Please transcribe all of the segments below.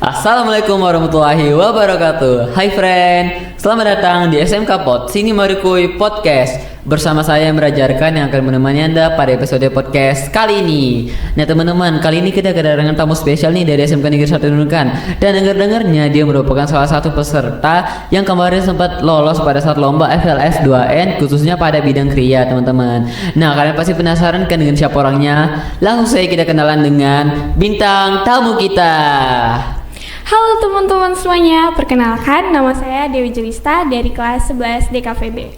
Assalamualaikum warahmatullahi wabarakatuh. Hai friend, selamat datang di SMK Pod Sini Marikuy Podcast. Bersama saya yang berajarkan yang akan menemani Anda pada episode podcast kali ini. Nah teman-teman, kali ini kita kedatangan tamu spesial nih dari SMK Negeri 1 Nunukan. Dan dengar-dengarnya dia merupakan salah satu peserta yang kemarin sempat lolos pada saat lomba FLS 2N, khususnya pada bidang kriya teman-teman. Nah kalian pasti penasaran kan dengan siapa orangnya? Langsung saja kita kenalan dengan bintang tamu kita. Halo teman-teman semuanya, perkenalkan nama saya Dewi Jelista dari kelas 11 DKVB.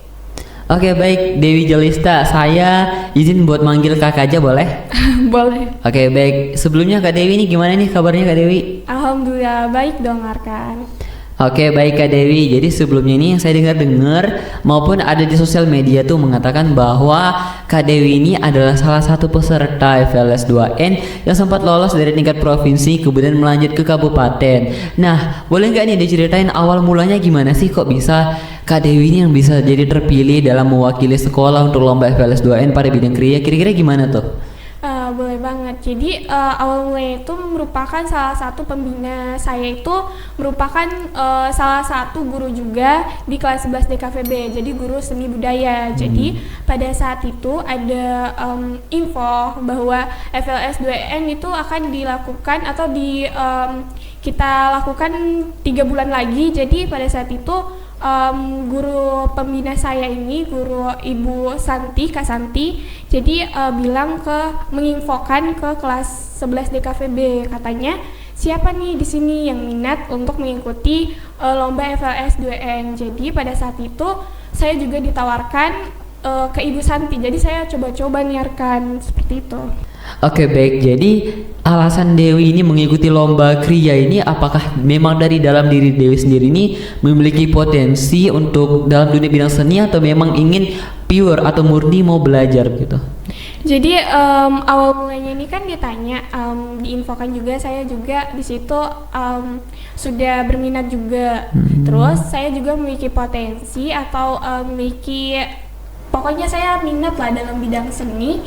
Oke baik, Dewi Jelista, saya izin buat manggil kakak aja boleh? Boleh. Oke baik, sebelumnya Kak Dewi ini gimana nih kabarnya Kak Dewi? Alhamdulillah baik dong Arkan. Oke baik Kak Dewi, jadi sebelumnya ini yang saya dengar maupun ada di sosial media tuh mengatakan bahwa Kak Dewi ini adalah salah satu peserta FLS 2N yang sempat lolos dari tingkat provinsi kemudian melanjut ke kabupaten. Nah boleh nggak nih diceritain awal mulanya gimana sih kok bisa Kak Dewi ini yang bisa jadi terpilih dalam mewakili sekolah untuk lomba FLS 2N pada bidang kriya, kira-kira gimana tuh? Boleh banget. Jadi awal mulanya itu merupakan salah satu pembina saya itu merupakan salah satu guru juga di kelas 11 DKVB. Jadi guru seni budaya. Jadi pada saat itu ada info bahwa FLS 2N itu akan dilakukan atau kita lakukan 3 bulan lagi. Jadi pada saat itu guru pembina saya ini, guru Ibu Santi, Kak Santi, jadi menginfokan ke kelas 11 DKVB, katanya siapa nih di sini yang minat untuk mengikuti lomba FLS 2N. Jadi pada saat itu saya juga ditawarkan ke Ibu Santi, jadi saya coba-coba niarkan seperti itu. Oke baik, jadi alasan Dewi ini mengikuti lomba kriya ini apakah memang dari dalam diri Dewi sendiri ini memiliki potensi untuk dalam dunia bidang seni atau memang ingin pure atau murni mau belajar gitu? Jadi awal mulanya ini kan ditanya, diinfokan juga saya juga di situ sudah berminat juga. Terus saya juga memiliki potensi atau pokoknya saya minat lah dalam bidang seni.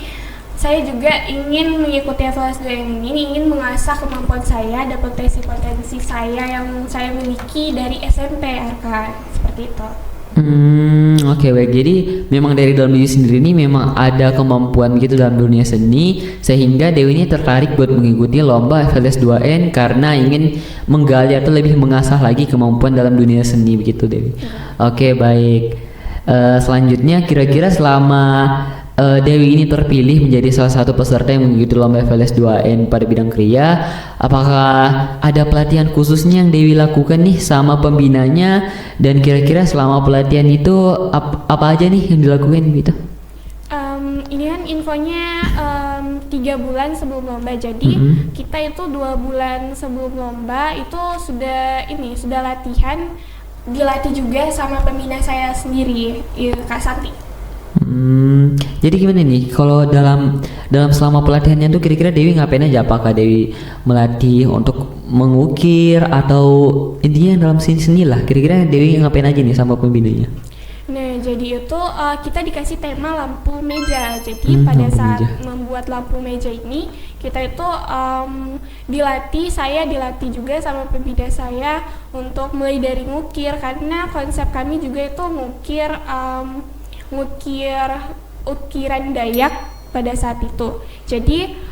Saya juga ingin mengikuti FLS 2N ini, ingin mengasah kemampuan saya, ada potensi-potensi saya yang saya miliki dari SMP Arkan, seperti itu. Oke baik, jadi memang dari dalam diri sendiri ini memang ada kemampuan gitu dalam dunia seni sehingga Dewi ini tertarik buat mengikuti lomba FLS 2N karena ingin menggali atau lebih mengasah lagi kemampuan dalam dunia seni begitu Dewi. Oke baik, selanjutnya kira-kira selama Dewi ini terpilih menjadi salah satu peserta yang mengikuti lomba FLS 2N pada bidang kriya, apakah ada pelatihan khususnya yang Dewi lakukan nih sama pembinanya, dan kira-kira selama pelatihan itu apa aja nih yang dilakukan gitu? Ini kan infonya 3 bulan sebelum lomba, jadi kita itu 2 bulan sebelum lomba itu sudah latihan, dilatih juga sama pembina saya sendiri, Kak Santi. Jadi gimana nih kalau dalam selama pelatihannya tuh kira-kira Dewi ngapain aja? Apakah Dewi melatih untuk mengukir atau intinya dalam seni lah? Kira-kira Dewi ngapain aja nih sama pembinanya? Nah jadi itu kita dikasih tema lampu meja. Jadi pada saat membuat lampu meja ini kita itu saya dilatih juga sama pembina saya untuk mulai dari ngukir, karena konsep kami juga itu ngukir ukiran Dayak pada saat itu. Jadi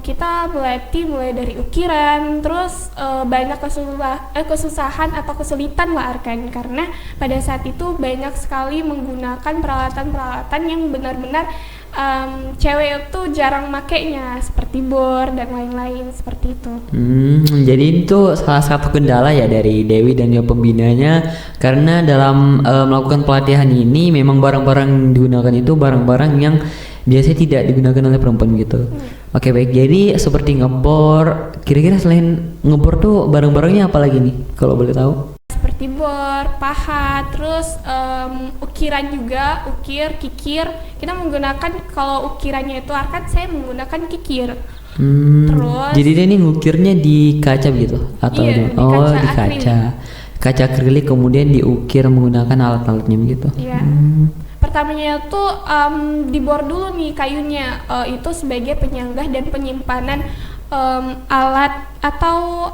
kita melatih mulai dari ukiran, terus banyak kesusahan atau kesulitan lah Arkan, karena pada saat itu banyak sekali menggunakan peralatan-peralatan yang benar-benar cewek itu jarang makainya, seperti bor dan lain-lain seperti itu. Jadi itu salah satu kendala ya dari Dewi dan juga pembinanya, karena dalam melakukan pelatihan ini memang barang-barang yang digunakan itu barang-barang yang biasanya tidak digunakan oleh perempuan gitu. Oke baik, jadi seperti ngebor, kira-kira selain ngebor tuh barang-barangnya apa lagi nih kalau boleh tahu? Seperti bor, pahat, terus ukiran juga, kikir. Kita menggunakan, kalau ukirannya itu Arkan, saya menggunakan kikir. Terus jadi dia ini ngukirnya di kaca gitu atau iya, di kaca akrilik kemudian diukir menggunakan alat-alatnya begitu. Iya. Pertamanya itu dibor dulu nih kayunya, itu sebagai penyanggah dan penyimpanan alat atau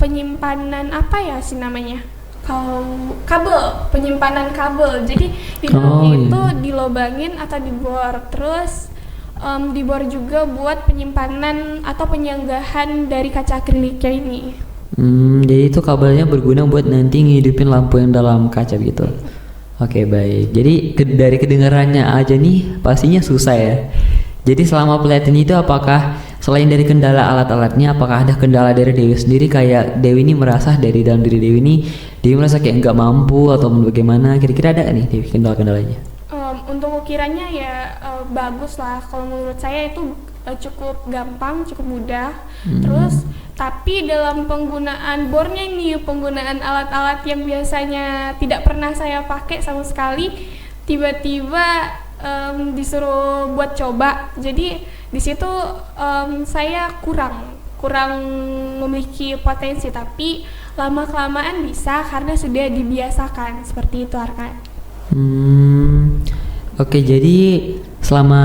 penyimpanan apa ya sih namanya? Kalau kabel, penyimpanan kabel. Jadi di dalamnya Oh, itu iya. dilobangin atau dibor, terus dibor juga buat penyimpanan atau penyanggahan dari kaca akriliknya ini. Jadi itu kabelnya berguna buat nanti ngidupin lampu yang dalam kaca gitu. Oke, baik. Jadi dari kedengarannya aja nih pastinya susah ya. Jadi selama pelatihan itu apakah selain dari kendala alat-alatnya, apakah ada kendala dari Dewi sendiri, kayak Dewi ini merasa dari dalam diri Dewi ini Dewi merasa kayak nggak mampu atau bagaimana? Kira-kira ada nggak nih Dewi kendala-kendalanya? Untuk ukirannya ya bagus lah. Kalau menurut saya itu cukup gampang, cukup mudah. Terus tapi dalam penggunaan bornya ini, penggunaan alat-alat yang biasanya tidak pernah saya pakai sama sekali, tiba-tiba disuruh buat coba. Jadi di situ saya kurang memiliki potensi, tapi lama kelamaan bisa karena sudah dibiasakan seperti itu, Arkan. Oke, jadi selama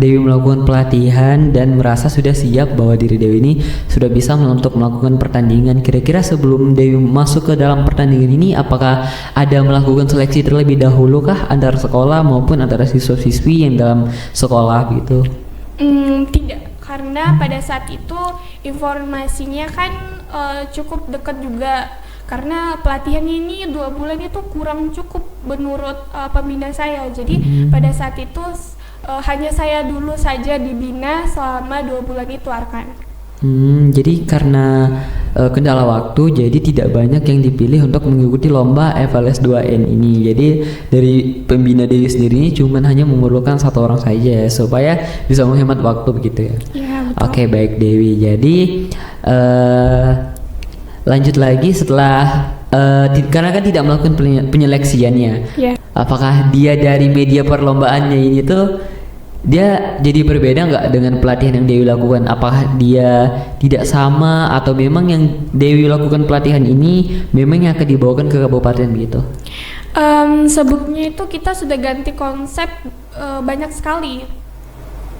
Dewi melakukan pelatihan dan merasa sudah siap bahwa diri Dewi ini sudah bisa untuk melakukan pertandingan, kira-kira sebelum Dewi masuk ke dalam pertandingan ini, apakah ada melakukan seleksi terlebih dahulu kah antara sekolah maupun antara siswa-siswi yang dalam sekolah gitu? Tidak, karena pada saat itu informasinya kan cukup dekat juga. Karena pelatihan ini 2 bulan itu kurang cukup menurut pembina saya. Jadi pada saat itu hanya saya dulu saja dibina selama 2 bulan itu, Arkan. Jadi karena kendala waktu, jadi tidak banyak yang dipilih untuk mengikuti lomba FLS 2N ini. Jadi dari pembina Dewi sendiri ini cuman hanya memerlukan 1 orang saja supaya bisa menghemat waktu begitu ya. Iya, betul. Oke, baik Dewi. Jadi lanjut lagi setelah karena kan tidak melakukan penyeleksiannya. Iya. Apakah dia dari media perlombaannya ini tuh dia jadi berbeda nggak dengan pelatihan yang Dewi lakukan? Apakah dia tidak sama atau memang yang Dewi lakukan pelatihan ini memang yang akan dibawakan ke kabupaten begitu? Sebelumnya itu kita sudah ganti konsep banyak sekali.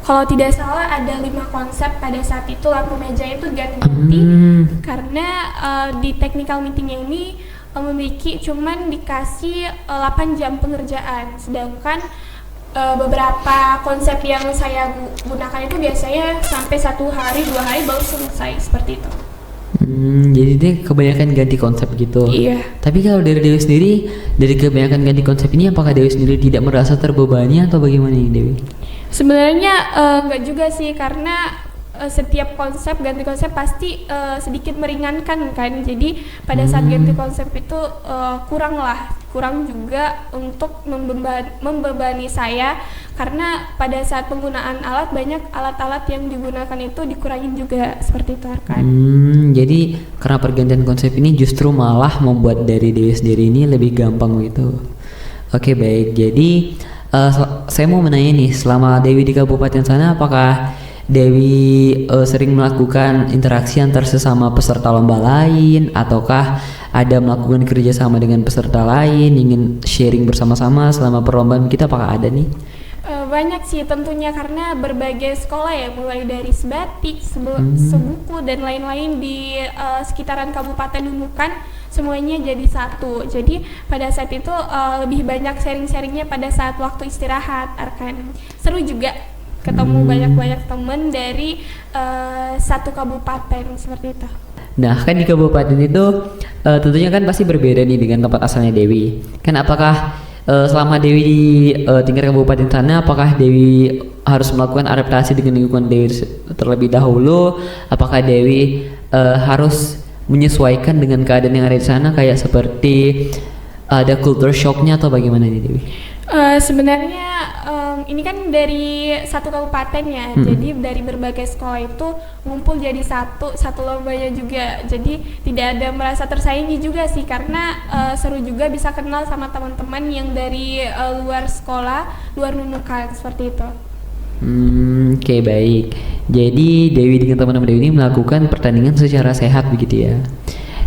Kalau tidak salah ada 5 konsep pada saat itu, lampu meja itu ganti-ganti karena di technical meetingnya ini memiliki cuman dikasih 8 jam pengerjaan, sedangkan beberapa konsep yang saya gunakan itu biasanya sampai 1 hari 2 hari baru selesai seperti itu. Jadi dia kebanyakan ganti konsep gitu. Iya. Tapi kalau dari Dewi sendiri, dari kebanyakan ganti konsep ini, apakah Dewi sendiri tidak merasa terbebani atau bagaimana nih Dewi? Sebenarnya enggak juga sih, karena setiap konsep ganti konsep pasti sedikit meringankan kan. Jadi pada saat ganti konsep itu kurang juga untuk membebani saya, karena pada saat penggunaan alat banyak alat-alat yang digunakan itu dikurangin juga seperti itu, Arkan. Jadi karena pergantian konsep ini justru malah membuat dari Dewi sendiri ini lebih gampang gitu. Oke, baik. Jadi saya mau menanya nih, selama Dewi di kabupaten sana, apakah Dewi sering melakukan interaksi antar sesama peserta lomba lain, ataukah ada melakukan kerjasama dengan peserta lain, ingin sharing bersama-sama selama perlombaan kita, apakah ada nih? Banyak sih tentunya, karena berbagai sekolah ya, mulai dari Sebatik, Sebuku dan lain-lain di sekitaran Kabupaten Nunukan, semuanya jadi satu. Jadi pada saat itu lebih banyak sharing-sharingnya pada saat waktu istirahat, Arkan. Seru juga ketemu banyak-banyak temen dari satu kabupaten seperti itu. Nah, kan di kabupaten itu tentunya kan pasti berbeda nih dengan tempat asalnya Dewi. Kan apakah selama Dewi di tingkat kabupaten sana, apakah Dewi harus melakukan adaptasi dengan lingkungan Dewi terlebih dahulu? Apakah Dewi harus menyesuaikan dengan keadaan yang ada di sana, kayak seperti ada culture shocknya atau bagaimana nih Dewi? Sebenarnya ini kan dari satu kabupaten ya, jadi dari berbagai sekolah itu ngumpul jadi satu lombanya juga, jadi tidak ada merasa tersaingi juga sih, karena seru juga bisa kenal sama teman-teman yang dari luar sekolah, luar Nunukan seperti itu. Oke, baik. Jadi Dewi dengan teman-teman Dewi ini melakukan pertandingan secara sehat begitu ya.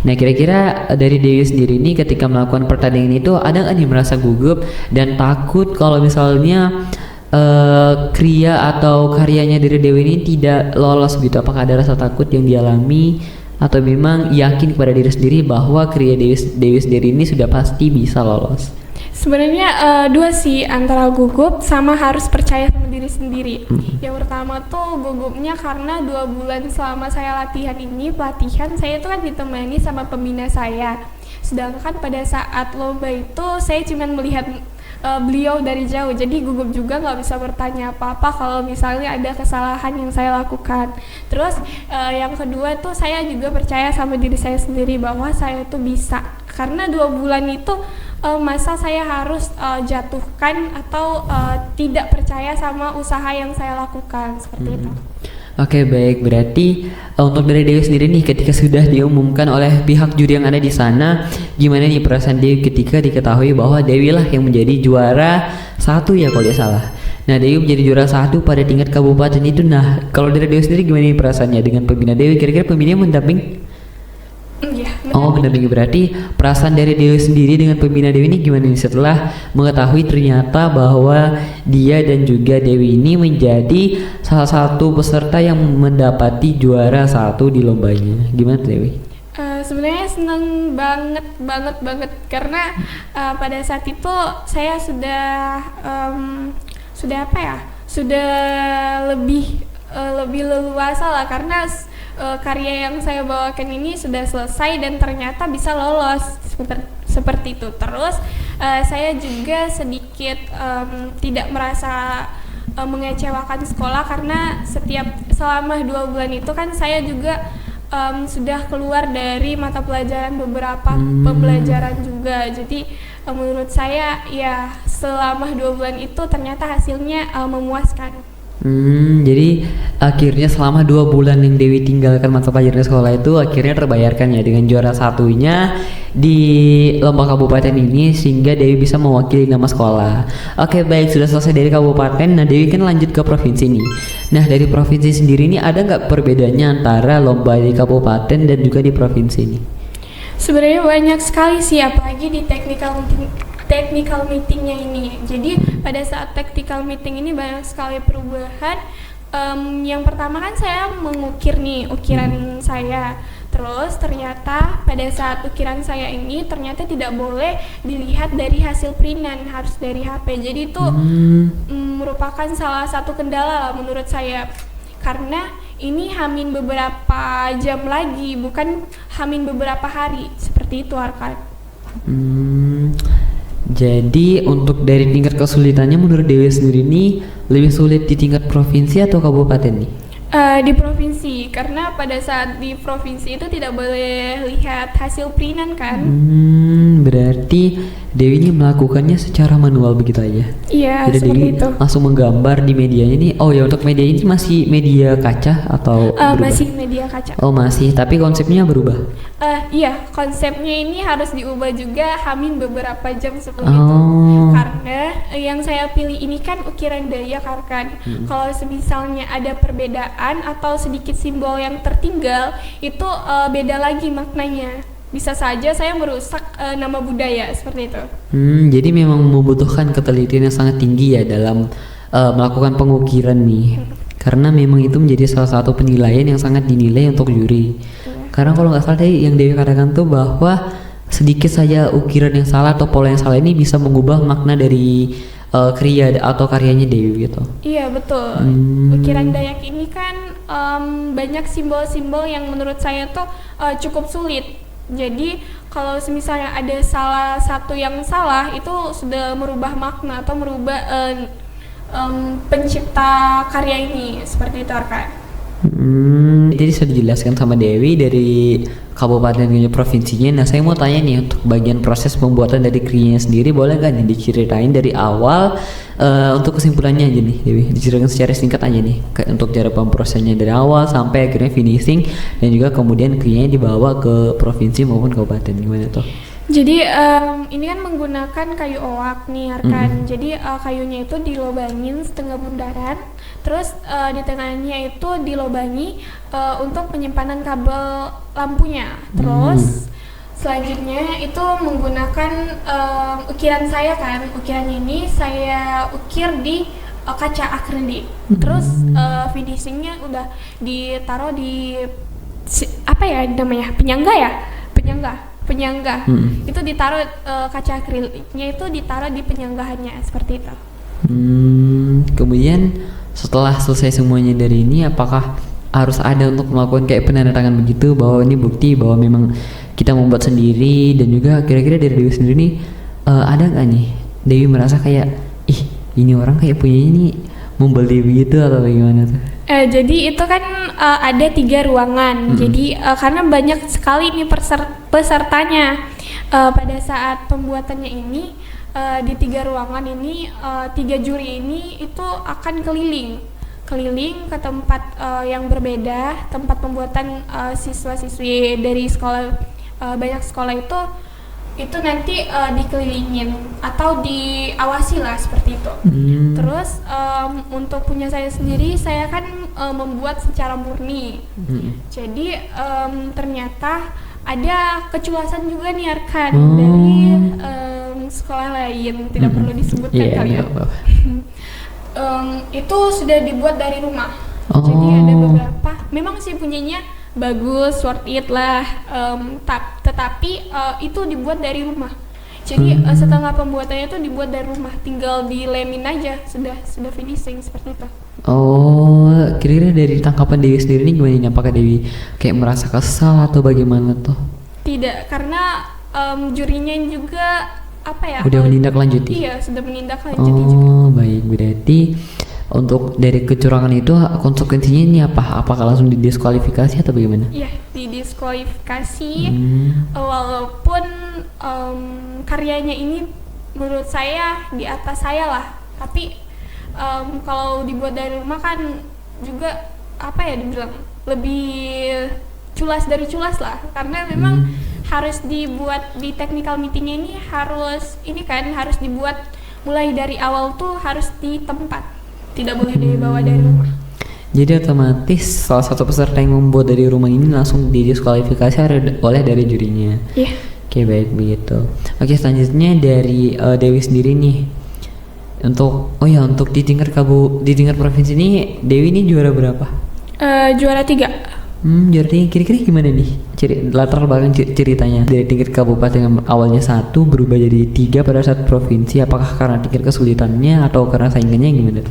Nah, kira-kira dari Dewi sendiri ini ketika melakukan pertandingan itu ada nggak nih merasa gugup dan takut kalau misalnya kriya atau karyanya dari Dewi ini tidak lolos gitu? Apakah ada rasa takut yang dialami atau memang yakin kepada diri sendiri bahwa karya Dewi sendiri ini sudah pasti bisa lolos? Sebenarnya dua sih, antara gugup sama harus percaya sama diri sendiri. Yang pertama tuh gugupnya karena 2 bulan selama saya pelatihan saya itu kan ditemani sama pembina saya. Sedangkan pada saat lomba itu saya cuma melihat beliau dari jauh, jadi gugup juga nggak bisa bertanya apa-apa kalau misalnya ada kesalahan yang saya lakukan. Terus yang kedua tuh saya juga percaya sama diri saya sendiri bahwa saya tuh bisa, karena 2 bulan itu masa saya harus jatuhkan atau tidak percaya sama usaha yang saya lakukan seperti itu. Oke, baik, berarti untuk dari Dewi sendiri nih, ketika sudah diumumkan oleh pihak juri yang ada di sana, gimana nih perasaan Dewi ketika diketahui bahwa Dewi lah yang menjadi juara 1 ya kalau tidak salah. Nah, Dewi menjadi juara 1 pada tingkat kabupaten itu. Nah, kalau dari Dewi sendiri gimana nih perasaannya dengan pembina Dewi? Kira-kira pembina mendamping? Iya. Oh, mendampingi. Berarti perasaan dari Dewi sendiri dengan pembina Dewi ini gimana nih setelah mengetahui ternyata bahwa dia dan juga Dewi ini menjadi salah satu peserta yang mendapati juara 1 di lombanya? Gimana Dewi? Sebenarnya seneng banget karena pada saat itu saya sudah apa ya? Sudah lebih leluasa lah, karena karya yang saya bawakan ini sudah selesai dan ternyata bisa lolos seperti itu. Terus saya juga sedikit tidak merasa mengecewakan sekolah, karena selama 2 bulan itu kan saya juga sudah keluar dari mata pelajaran beberapa pembelajaran juga. Jadi menurut saya ya selama 2 bulan itu ternyata hasilnya memuaskan. Jadi akhirnya selama 2 bulan yang Dewi tinggalkan mata pelajaran sekolah itu akhirnya terbayarkan ya dengan juara 1-nya di lomba kabupaten ini, sehingga Dewi bisa mewakili nama sekolah. Oke, baik, sudah selesai dari kabupaten. Nah, Dewi kan lanjut ke provinsi nih. Nah, dari provinsi sendiri ini ada nggak perbedaannya antara lomba di kabupaten dan juga di provinsi ini? Sebenarnya banyak sekali sih, apalagi di technical meetingnya ini. Jadi pada saat technical meeting ini banyak sekali perubahan. Yang pertama kan saya mengukir nih ukiran saya. Terus ternyata pada saat ukiran saya ini ternyata tidak boleh dilihat dari hasil printan, harus dari HP. Jadi itu merupakan salah satu kendala lah menurut saya. Karena ini hamin beberapa jam lagi, bukan hamin beberapa hari. Seperti itu, Arkan. Jadi untuk dari tingkat kesulitannya menurut Dewi sendiri ini lebih sulit di tingkat provinsi atau kabupaten nih? Di provinsi, karena pada saat di provinsi itu tidak boleh lihat hasil printan kan. Berarti Dewi ini melakukannya secara manual begitu aja? Iya, jadi seperti Dewi itu. langsung menggambar di medianya ini. Oh ya, untuk media ini masih media kaca atau berubah? Masih media kaca. Oh masih, tapi konsepnya berubah? Iya, konsepnya ini harus diubah juga hamin beberapa jam sebelum itu. Karena yang saya pilih ini kan ukiran Dayak kan. Kalau misalnya ada perbedaan atau sedikit simbol yang tertinggal, itu beda lagi maknanya. Bisa saja saya merusak nama budaya seperti itu. Jadi memang membutuhkan ketelitian yang sangat tinggi ya dalam melakukan pengukiran nih. Karena memang itu menjadi salah satu penilaian yang sangat dinilai untuk juri. Karena kalau nggak salah tadi yang Dewi katakan tuh bahwa sedikit saja ukiran yang salah atau pola yang salah ini bisa mengubah makna dari kriya atau karyanya Dewi gitu. Iya, betul. Ukiran Dayak ini kan banyak simbol-simbol yang menurut saya tuh cukup sulit. Jadi kalau misalnya ada salah satu yang salah, itu sudah merubah makna atau merubah pencipta karya ini, seperti itu, Arkan. Jadi sudah dijelaskan sama Dewi dari kabupaten dan provinsinya. Nah, saya mau tanya nih untuk bagian proses pembuatan dari krianya sendiri, boleh nggak nih diceritain dari awal untuk kesimpulannya aja nih Dewi, diceritakan secara singkat aja nih untuk cara pemprosesnya dari awal sampai akhirnya finishing, dan juga kemudian krianya dibawa ke provinsi maupun kabupaten, gimana tuh? Jadi ini kan menggunakan kayu oak nih, Arkan. Jadi kayunya itu dilobangin setengah bundaran, terus di tengahnya itu dilobangi untuk penyimpanan kabel lampunya. Terus selanjutnya itu menggunakan ukiran saya kan. Ukiran ini saya ukir di kaca akrilik. Terus finishingnya udah ditaruh di apa ya namanya, penyangga. Itu ditaruh kaca akriliknya itu ditaruh di penyanggahannya seperti itu. Kemudian setelah selesai semuanya dari ini, apakah harus ada untuk melakukan kayak penandatangan begitu bahwa ini bukti bahwa memang kita membuat sendiri? Dan juga kira-kira dari Dewi sendiri nih, ada nggak nih Dewi merasa kayak ini orang kayak punya ini membeli begitu atau bagaimana tuh? Jadi itu kan ada 3 ruangan. Jadi karena banyak sekali nih pesertanya pada saat pembuatannya ini, di 3 ruangan ini 3 juri ini itu akan keliling ke tempat yang berbeda, tempat pembuatan siswa-siswi dari sekolah, banyak sekolah itu nanti dikelilingin atau diawasi lah seperti itu. Terus untuk punya saya sendiri, saya kan membuat secara murni. Jadi ternyata ada kecualasan juga nih Arkan dari sekolah lain, tidak perlu disebutkan kali ya. Itu sudah dibuat dari rumah. Jadi ada beberapa, memang sih punyanya bagus, worth it lah, tetapi itu dibuat dari rumah. Jadi setengah pembuatannya itu dibuat dari rumah, tinggal dilemin aja, sudah finishing seperti itu. Kira-kira dari tangkapan Dewi sendiri ini gimana nih? Apakah Dewi kayak merasa kesal atau bagaimana tuh? Tidak, karena jurinya juga apa ya? Udah menindaklanjuti. Iya, sudah menindaklanjuti juga. Baik, berarti untuk dari kecurangan itu konsekuensinya ini apa? Apakah langsung didiskualifikasi atau bagaimana? Iya, didiskualifikasi. Walaupun karyanya ini menurut saya di atas saya lah, tapi kalau dibuat dari rumah kan juga apa ya dibilang lebih culas dari culas lah, karena memang harus dibuat di technical meetingnya ini harus dibuat mulai dari awal tuh harus di tempat, tidak boleh dibawa dari rumah. Jadi otomatis salah satu peserta yang membuat dari rumah ini langsung didiskualifikasi oleh dari jurinya. Iya. Oke, baik begitu. Oke, selanjutnya dari Dewi sendiri nih. Untuk di tingkat provinsi ini Dewi ini juara berapa? Juara 3. Juara 3. Kira-kira gimana nih latar belakang ceritanya dari tingkat kabupaten yang awalnya 1 berubah jadi 3 pada saat provinsi? Apakah karena tingkat kesulitannya atau karena saingannya gimana?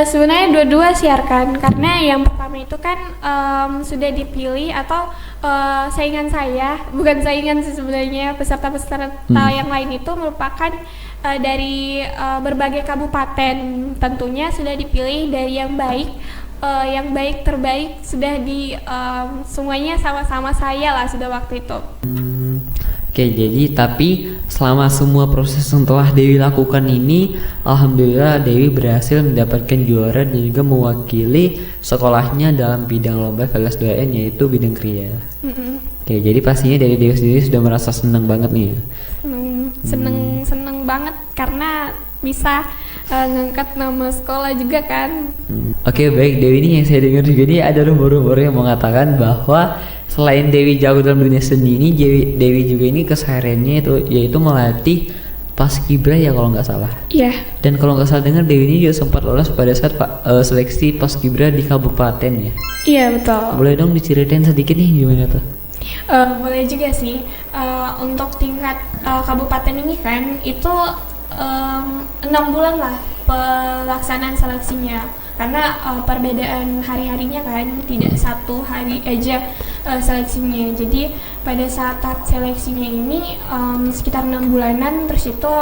Sebenarnya dua-dua sih Arkan, karena yang pertama itu kan sudah dipilih atau saingan saya, bukan saingan sih sebenarnya, peserta-peserta yang lain itu merupakan dari berbagai kabupaten. Tentunya sudah dipilih dari yang baik terbaik sudah di semuanya sama-sama saya lah sudah waktu itu. Oke, jadi tapi selama semua proses yang telah Dewi lakukan ini, alhamdulillah Dewi berhasil mendapatkan juara dan juga mewakili sekolahnya dalam bidang lomba FLS 2N, yaitu bidang kriya. Oke, jadi pastinya dari Dewi sendiri sudah merasa senang banget nih ya. Seneng banget karena bisa ngangkat nama sekolah juga kan. Oke, baik Dewi, ini yang saya dengar juga nih ada rumor-rumor yang mengatakan bahwa selain Dewi jago dalam dunia seni ini, Dewi juga ini kesehariannya yaitu melatih paskibra ya kalau nggak salah. Iya. Dan kalau nggak salah dengar Dewi ini juga sempat lolos pada saat seleksi paskibra di kabupaten ya. Iya betul. Boleh dong diceritain sedikit nih gimana tuh? Boleh juga sih. Untuk tingkat kabupaten ini kan itu 6 bulan lah pelaksanaan seleksinya, karena perbedaan hari-harinya kan tidak satu hari aja seleksinya. Jadi pada saat seleksinya ini sekitar 6 bulanan, terus itu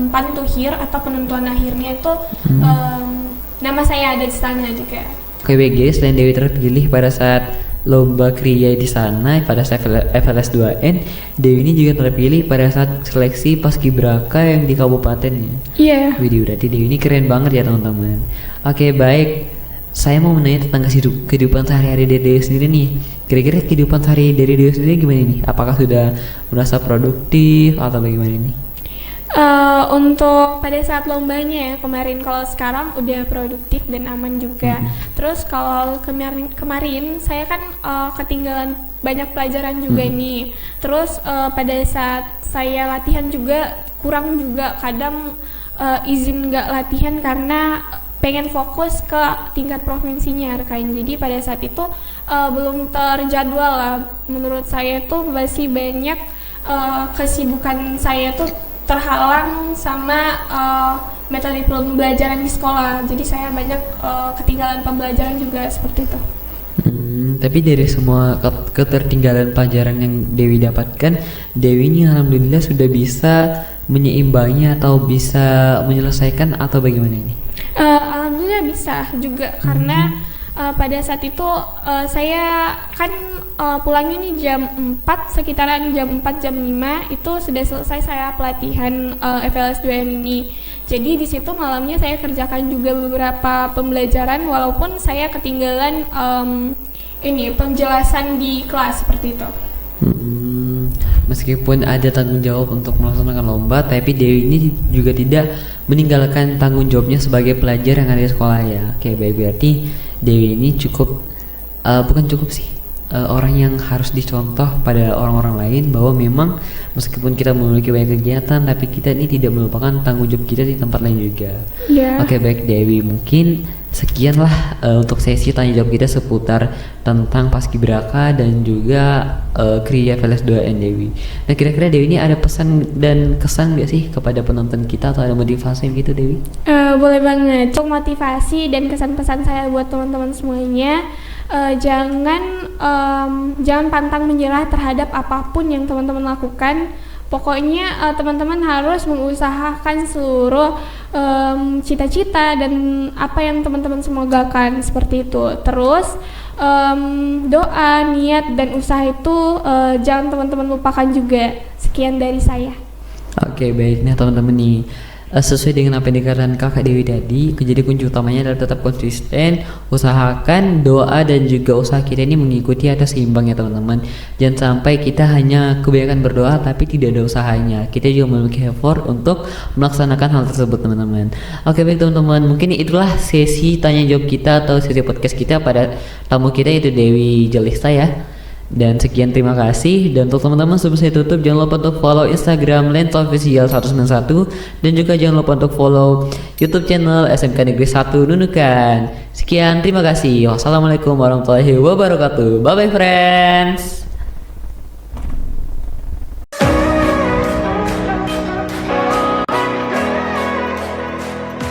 pantuhir atau penentuan akhirnya itu nama saya ada di sana juga. Oke, BG, selain Dewi terpilih pada saat lomba kriya di sana pada saat FLS 2N, Dewi ini juga terpilih pada saat seleksi paskibraka yang di kabupatennya. Iya. Widih, berarti Dewi ini keren banget ya teman-teman. Oke, baik. Saya mau menanya tentang kehidupan sehari-hari dari Dewi sendiri nih. Kira-kira kehidupan sehari dari Dewi sendiri gimana nih? Apakah sudah merasa produktif atau bagaimana nih? Untuk pada saat lombanya ya kemarin, kalau sekarang udah produktif dan aman juga. Terus kalau kemarin saya kan ketinggalan banyak pelajaran juga nih. Terus pada saat saya latihan juga kurang juga, kadang izin nggak latihan karena pengen fokus ke tingkat provinsinya rekan. Jadi pada saat itu belum terjadwal lah. Menurut saya tuh masih banyak kesibukan saya tuh terhalang sama metode pembelajaran di sekolah. Jadi saya banyak ketinggalan pembelajaran juga seperti itu. Tapi dari semua ketertinggalan pelajaran yang Dewi dapatkan, Dewi ini alhamdulillah sudah bisa menyeimbangi atau bisa menyelesaikan atau bagaimana ini? Alhamdulillah bisa juga karena pada saat itu saya kan pulangnya nih jam 4, sekitaran jam 4 jam 5 itu sudah selesai saya pelatihan FLS 2M ini. Jadi di situ malamnya saya kerjakan juga beberapa pembelajaran walaupun saya ketinggalan penjelasan di kelas seperti itu. Meskipun ada tanggung jawab untuk melaksanakan lomba, tapi Dewi ini juga tidak meninggalkan tanggung jawabnya sebagai pelajar yang ada di sekolah ya. Oke, baik, berarti Dewi ini bukan cukup sih, orang yang harus dicontoh pada orang-orang lain bahwa memang meskipun kita memiliki banyak kegiatan, tapi kita ini tidak melupakan tanggung jawab kita di tempat lain juga. Yeah. Oke, baik Dewi, mungkin sekianlah untuk sesi tanya jawab kita seputar tentang Paskibraka dan juga Kriya FLS 2N Dewi. Nah, kira-kira Dewi ini ada pesan dan kesan gak sih kepada penonton kita atau ada motivasi gitu Dewi? Boleh banget. Untuk motivasi dan kesan-pesan saya buat teman-teman semuanya, jangan pantang menyerah terhadap apapun yang teman-teman lakukan. Pokoknya teman-teman harus mengusahakan seluruh cita-cita dan apa yang teman-teman semogakan seperti itu. Terus doa, niat, dan usaha itu jangan teman-teman lupakan juga. Sekian dari saya. Oke, baik. Nah teman-teman nih, sesuai dengan apa yang dikatakan kakak Dewi tadi, jadi kunci utamanya adalah tetap konsisten, usahakan, doa, dan juga usaha kita ini mengikuti atau seimbang ya teman-teman. Jangan sampai kita hanya kebanyakan berdoa tapi tidak ada usahanya. Kita juga memiliki effort untuk melaksanakan hal tersebut teman-teman. Oke, baik teman-teman, mungkin itulah sesi tanya jawab kita atau sesi podcast kita pada tamu kita yaitu Dewi Jalista ya. Dan sekian, terima kasih. Dan untuk teman-teman sebelum saya tutup, jangan lupa untuk follow Instagram Lento Official 191 dan juga jangan lupa untuk follow YouTube channel SMK Negeri 1 Nunukan. Sekian, terima kasih. Wassalamualaikum warahmatullahi wabarakatuh. Bye bye friends.